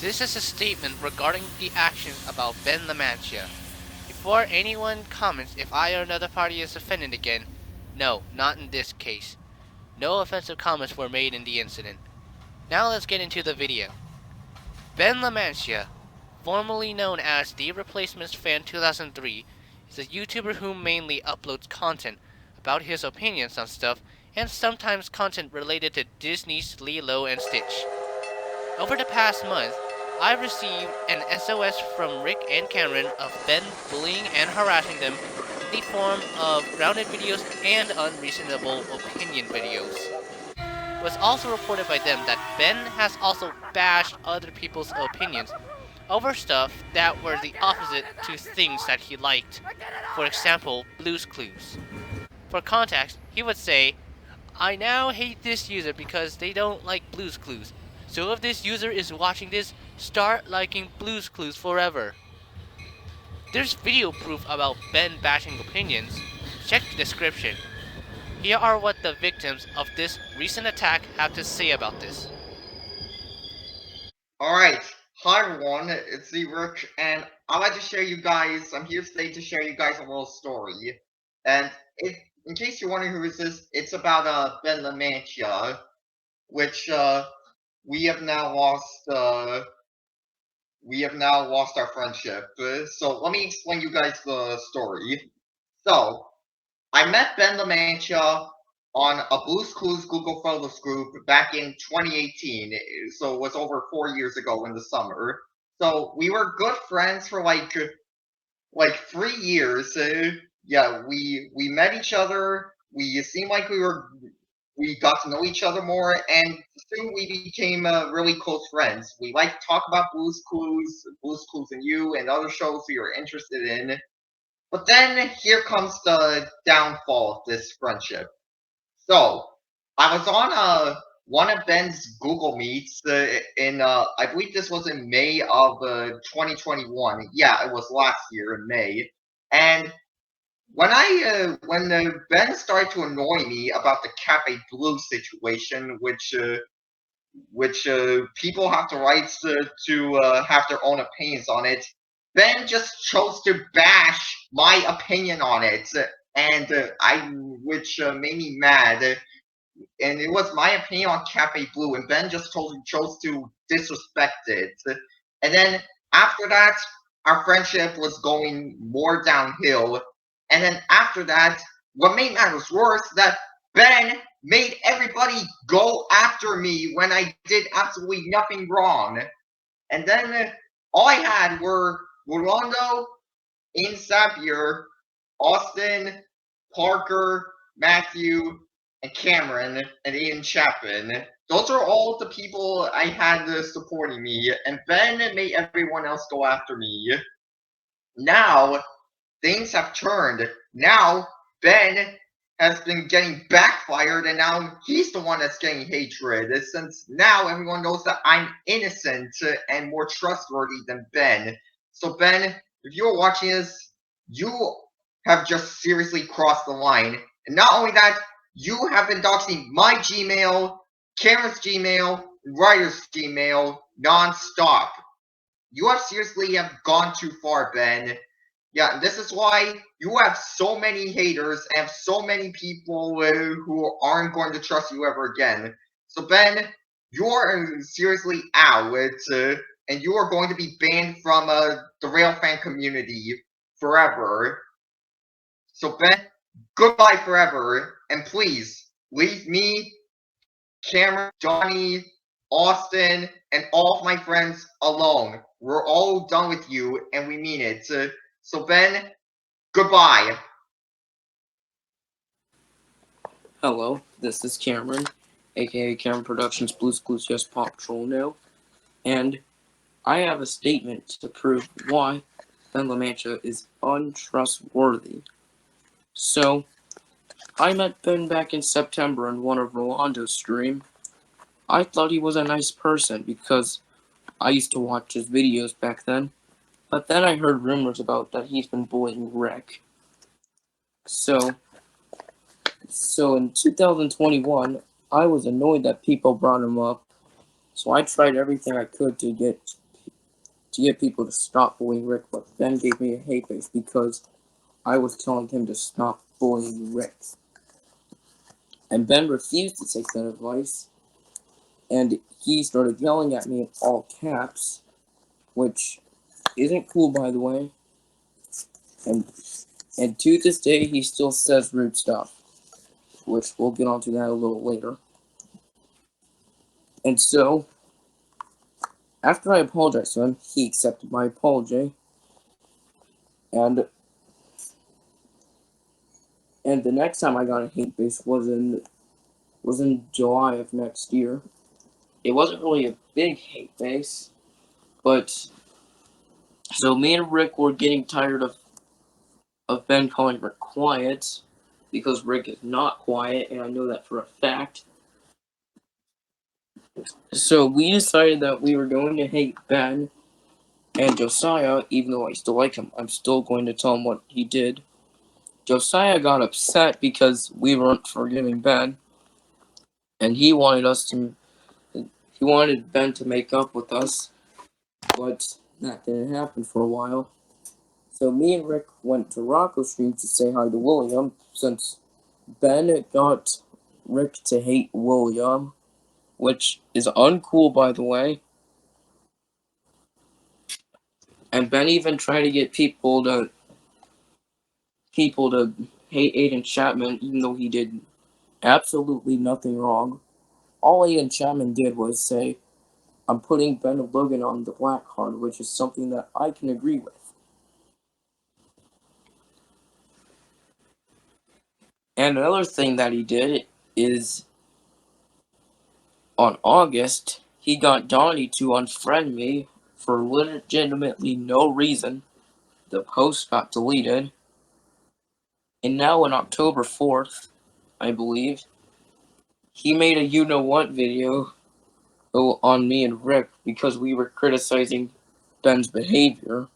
This is a statement regarding the actions about Ben Lamantia. Before anyone comments if I or another party is offended again, no, not in this case. No offensive comments were made in the incident. Now let's get into the video. Ben Lamantia, formerly known as The Replacements Fan 2003, is a YouTuber who mainly uploads content about his opinions on stuff and sometimes content related to Disney's Lilo and Stitch. Over the past month, I've received an SOS from Rick and Cameron of Ben bullying and harassing them in the form of grounded videos and unreasonable opinion videos. It was also reported by them that Ben has also bashed other people's opinions over stuff that were the opposite to things that he liked. For example, Blue's Clues. For context, he would say, I now hate this user because they don't like Blue's Clues. So if this user is watching this, start liking Blue's Clues forever. There's video proof about Ben bashing opinions. Check the description. Here are what the victims of this recent attack have to say about this. Alright, hi everyone, it's Rick, and I'd like to share you guys, I'm here today to share you guys a little story. And in case you're wondering who is this, it's about Ben Lamantia, which we have now lost our friendship. So let me explain you guys the story. So I met Ben Lamantia on a Blue's Clues Google Photos group back in 2018, so it was over 4 years ago in the summer. So we were good friends for like 3 years. Yeah, we met each other. We seemed like we got to know each other more, and soon we became really close friends. We like to talk about Blue's Clues and You, and other shows we were interested in. But then here comes the downfall of this friendship. So I was on one of Ben's Google Meets in I believe this was in May of 2021. Yeah, it was last year in May. And when Ben started to annoy me about the Cafe Blue situation, which people have the rights to have their own opinions on it, Ben just chose to bash my opinion on it, and which made me mad. And it was my opinion on Cafe Blue, and Ben just chose to disrespect it. And then after that, our friendship was going more downhill. And then after that, what made matters worse, that Ben made everybody go after me when I did absolutely nothing wrong. And then all I had were Rolando, Ian Sapir, Austin, Parker, Matthew, and Cameron, and Ian Chapman. Those are all the people I had supporting me, and Ben made everyone else go after me. Now, things have turned. Now, Ben has been getting backfired, and now he's the one that's getting hatred, since now everyone knows that I'm innocent and more trustworthy than Ben. So, Ben, if you're watching this, you have just seriously crossed the line. And not only that, you have been doxing my Gmail, Cameron's Gmail, and Ryder's Gmail non-stop. You have gone too far, Ben. Yeah, this is why you have so many haters and have so many people who aren't going to trust you ever again. So, Ben, you're seriously out, and you are going to be banned from the Railfan community forever. So, Ben, goodbye forever, and please leave me, Cameron, Johnny, Austin, and all of my friends alone. We're all done with you, and we mean it. So, Ben, goodbye. Hello, this is Cameron, aka Cameron Productions Blues Clues Yes Pop Troll now, and I have a statement to prove why Ben Lamantia is untrustworthy. So, I met Ben back in September on one of Rolando's stream. I thought he was a nice person because I used to watch his videos back then, but then I heard rumors about that he's been bullying Rec. So in 2021, I was annoyed that people brought him up, so I tried everything I could to get to get people to stop bullying Rick, but Ben gave me a hate base because I was telling him to stop bullying Rick. And Ben refused to take that advice, and he started yelling at me in all caps, which isn't cool, by the way. And to this day, he still says rude stuff, which we'll get onto that a little later. And so, after I apologized to him, he accepted my apology, and the next time I got a hate base was in July of next year. It wasn't really a big hate base, but so me and Rick were getting tired of Ben calling Rick quiet, because Rick is not quiet, and I know that for a fact. So we decided that we were going to hate Ben and Josiah, even though I still like him. I'm still going to tell him what he did. Josiah got upset because we weren't forgiving Ben, and he wanted Ben to make up with us, but that didn't happen for a while. So me and Rick went to Rocco's stream to say hi to William, since Ben got Rick to hate William, which is uncool, by the way. And Ben even tried to get people to hate Aiden Chapman, even though he did absolutely nothing wrong. All Aiden Chapman did was say, "I'm putting Ben Logan on the black card," which is something that I can agree with. And another thing that he did is, on August, he got Donnie to unfriend me for legitimately no reason. The post got deleted. And now on October 4th, I believe, he made a you-know-what video on me and Rick because we were criticizing Ben's behavior.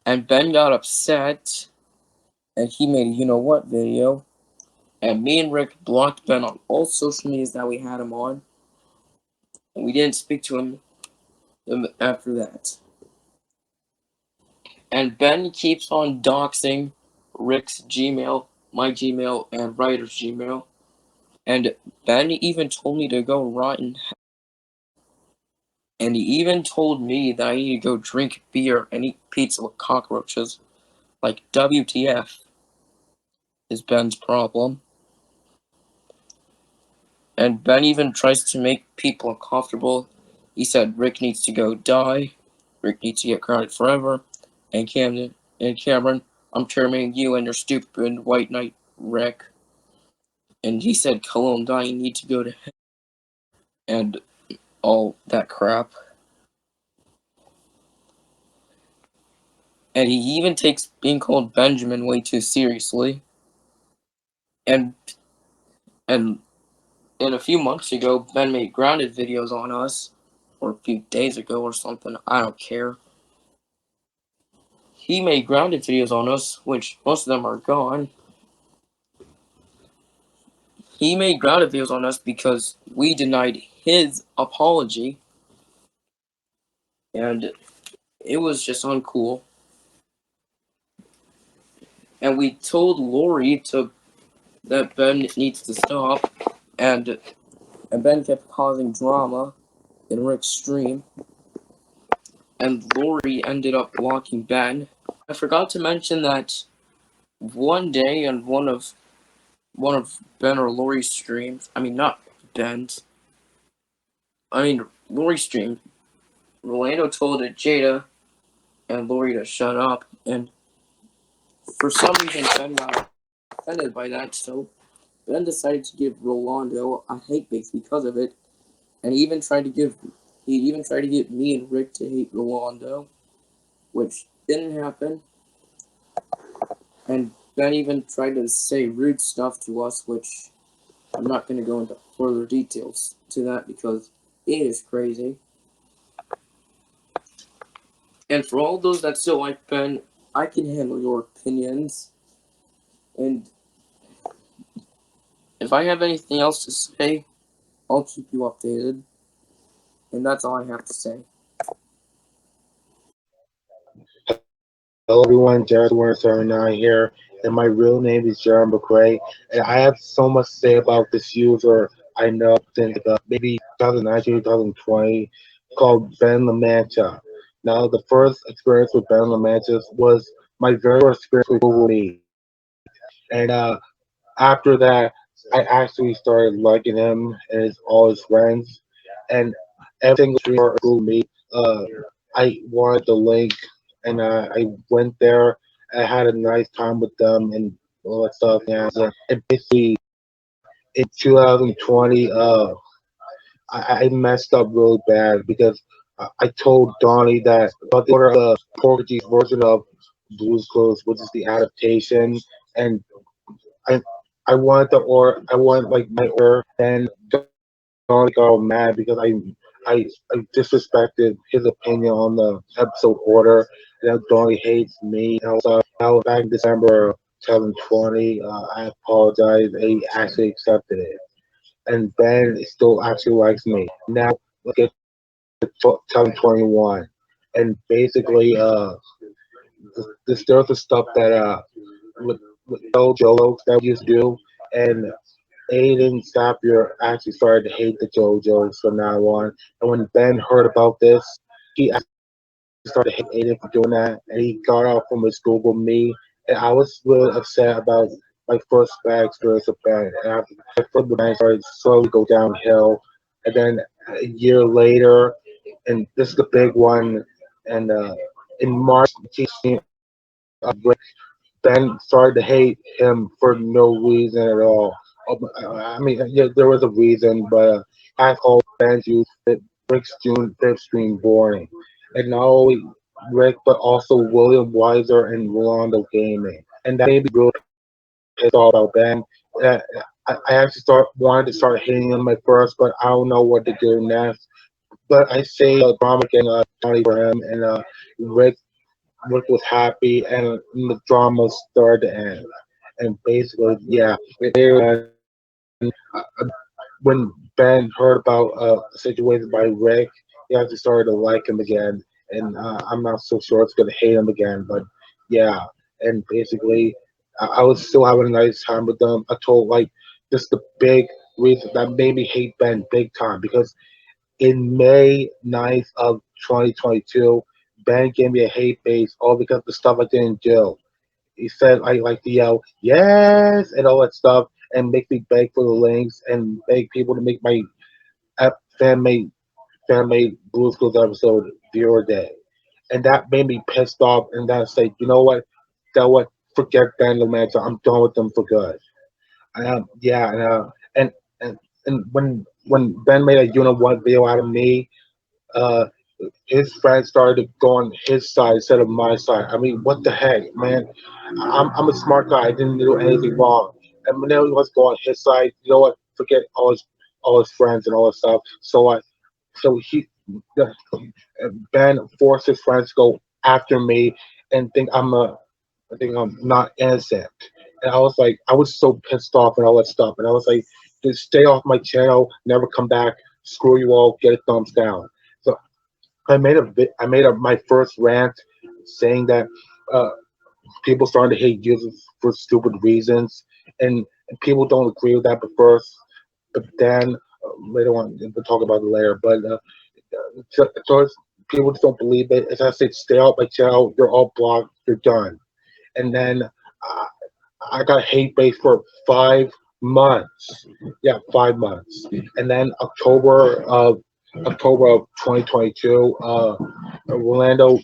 And Ben got upset, and he made a you-know-what video. And me and Rick blocked Ben on all social medias that we had him on. And we didn't speak to him after that. And Ben keeps on doxing Rick's Gmail, my Gmail, and Ryder's Gmail. And Ben even told me to go rot in hell. And he even told me that I need to go drink beer and eat pizza with cockroaches. Like, WTF is Ben's problem. And Ben even tries to make people uncomfortable. He said Rick needs to go die. Rick needs to get grounded forever. And Cameron, I'm terminating you and your stupid white knight, Rick. And he said Khalil and I need to go to hell. And all that crap. And he even takes being called Benjamin way too seriously. And a few months ago, Ben made grounded videos on us, or a few days ago or something, I don't care. He made grounded videos on us, which most of them are gone. He made grounded videos on us because we denied his apology, and it was just uncool. And we told Lori that Ben needs to stop, and Ben kept causing drama in Rick's stream, and Lori ended up blocking Ben. I forgot to mention that one day on one of Ben or Lori's streams, I mean not Ben's, I mean Lori's stream, Rolando told Jada and Lori to shut up, and for some reason Ben got offended by that, so Ben decided to give Rolando a hate base because of it, and he even tried to get me and Rick to hate Rolando, which didn't happen. And Ben even tried to say rude stuff to us, which I'm not going to go into further details to that because it is crazy. And for all those that still like Ben, I can handle your opinions. And if I have anything else to say, I'll keep you updated. And that's all I have to say. Hello everyone, Jared279 here, and my real name is Jared McRae, and I have so much to say about this user I know since maybe 2019, 2020, called Ben Lamantia. Now, the first experience with Ben Lamantia was my very first experience with Google Meet, and after that, I actually started liking him and all his friends, and every single stream or Google Meet, I wanted the link, and I went there. I had a nice time with them and all that stuff. And basically, in 2020, I messed up really bad because I told Donnie that about the order of the Portuguese version of Blue's Clues, which is the adaptation, and I I wanted I wanted like my order. Then Donnie got all mad because I disrespected his opinion on the episode order. And now Donnie hates me and all stuff. Now back in December 2020, I apologized. He actually accepted it, and Ben still actually likes me. Now let's get to 2021, and basically this there's the stuff that with JoJo that we used to do, and Aiden Sapir actually started to hate the JoJos from now on. And when Ben heard about this, he actually started to hate Aiden for doing that, and he got off from his Google Me. And I was really upset about my first bad experience with Ben. And after my first with Ben started to slowly go downhill, and then a year later, and this is the big one, and in March, Ben started to hate him for no reason at all. I mean, yeah, there was a reason, but asshole fans used Rick's June fifth stream boring, and not only Rick, but also William Weiser and Rolando Gaming, and that made me really pissed off about Ben. Uh, I actually wanted to start hating him at first, but I don't know what to do next. But I say drama getting Johnny for him, and Rick was happy, and the drama started to end. And basically, yeah, later when Ben heard about the situation by Rick, he actually started to like him again. And I'm not so sure it's gonna hate him again, but yeah. And basically, I was still having a nice time with them. I told like just the big reason that made me hate Ben big time because in May 9th of 2022, Ben gave me a hate base all because of the stuff I didn't do. He said I like to yell yes and all that stuff and make me beg for the links and beg people to make my fan made Blues Clues episode viewer day. And that made me pissed off and then I said, that what forget Ben Lamantia, I'm done with them for good. Yeah, and and and when Ben made a what video out of me, uh, his friends started to go on his side instead of my side. I mean, what the heck, man? I'm a smart guy. I didn't do anything wrong. And when they was go on his side, you know what? Forget all his friends and all that stuff. So Ben forced his friends to go after me and I think I'm not innocent. And I was like, I was so pissed off and all that stuff. And I was like, just stay off my channel, never come back. Screw you all. Get a thumbs down. So I made my first rant saying that uh, people starting to hate users for stupid reasons, and people don't agree with that. But then later on we'll talk about it later. But so people just don't believe it. As I said, stay out my channel. You're all blocked. You're done. And then I got hate bait for 5 months. Yeah, 5 months. And then October of 2022, Orlando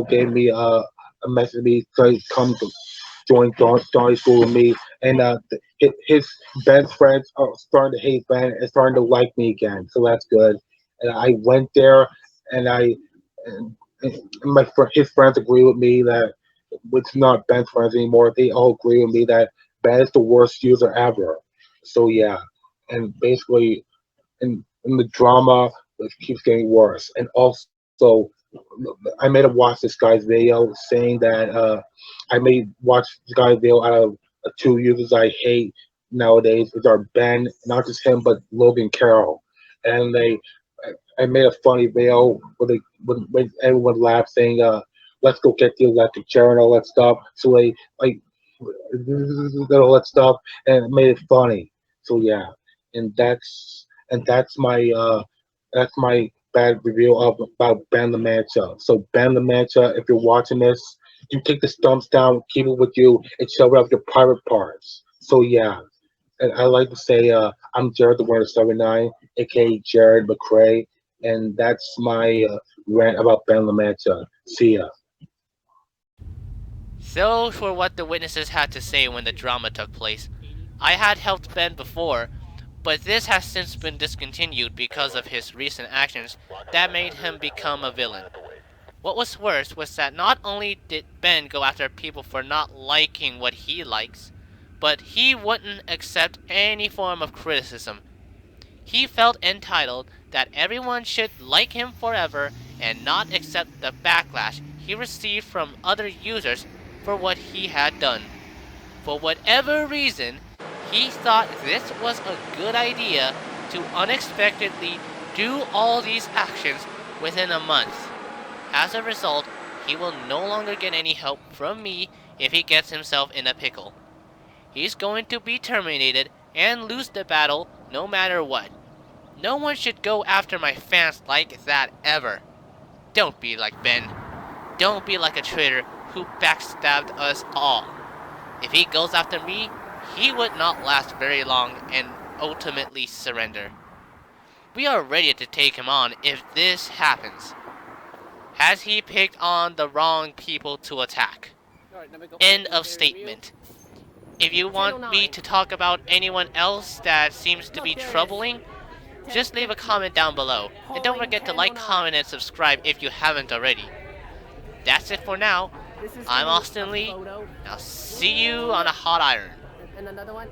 gave me a message to me to come to join Donnie School with me, and his Ben's friends are starting to hate Ben and starting to like me again, so that's good. And I went there, and and his friends agree with me that it's not Ben's friends anymore. They all agree with me that Ben is the worst user ever. So yeah, and basically in the drama it keeps getting worse. And also, I made him watch this guy's video saying that I made watch this guy's video out of two users I hate nowadays, which are Ben, not just him, but Logan Carroll. And I made a funny video where when everyone laughed saying, let's go get the electric chair and all that stuff. So they like all that stuff and it made it funny. So yeah, and that's my bad review of about Ben Lamantia. So Ben Lamantia, if you're watching this, you take the stumps down, keep it with you, and show off your private parts. So yeah, and I like to say I'm Jared the Word 79, aka Jared McCrae, and that's my rant about Ben Lamantia. See ya. So, for what the witnesses had to say when the drama took place, I had helped Ben before, but this has since been discontinued because of his recent actions that made him become a villain. What was worse was that not only did Ben go after people for not liking what he likes, but he wouldn't accept any form of criticism. He felt entitled that everyone should like him forever and not accept the backlash he received from other users for what he had done. For whatever reason, he thought this was a good idea to unexpectedly do all these actions within a month. As a result, he will no longer get any help from me if he gets himself in a pickle. He's going to be terminated and lose the battle no matter what. No one should go after my fans like that ever. Don't be like Ben. Don't be like a traitor who backstabbed us all. If he goes after me, he would not last very long and ultimately surrender. We are ready to take him on if this happens. Has he picked on the wrong people to attack? End of statement. If you want me to talk about anyone else that seems to be troubling, just leave a comment down below. And don't forget to like, comment, and subscribe if you haven't already. That's it for now. I'm Austin Lee. I'll see you on a hot iron. And another one.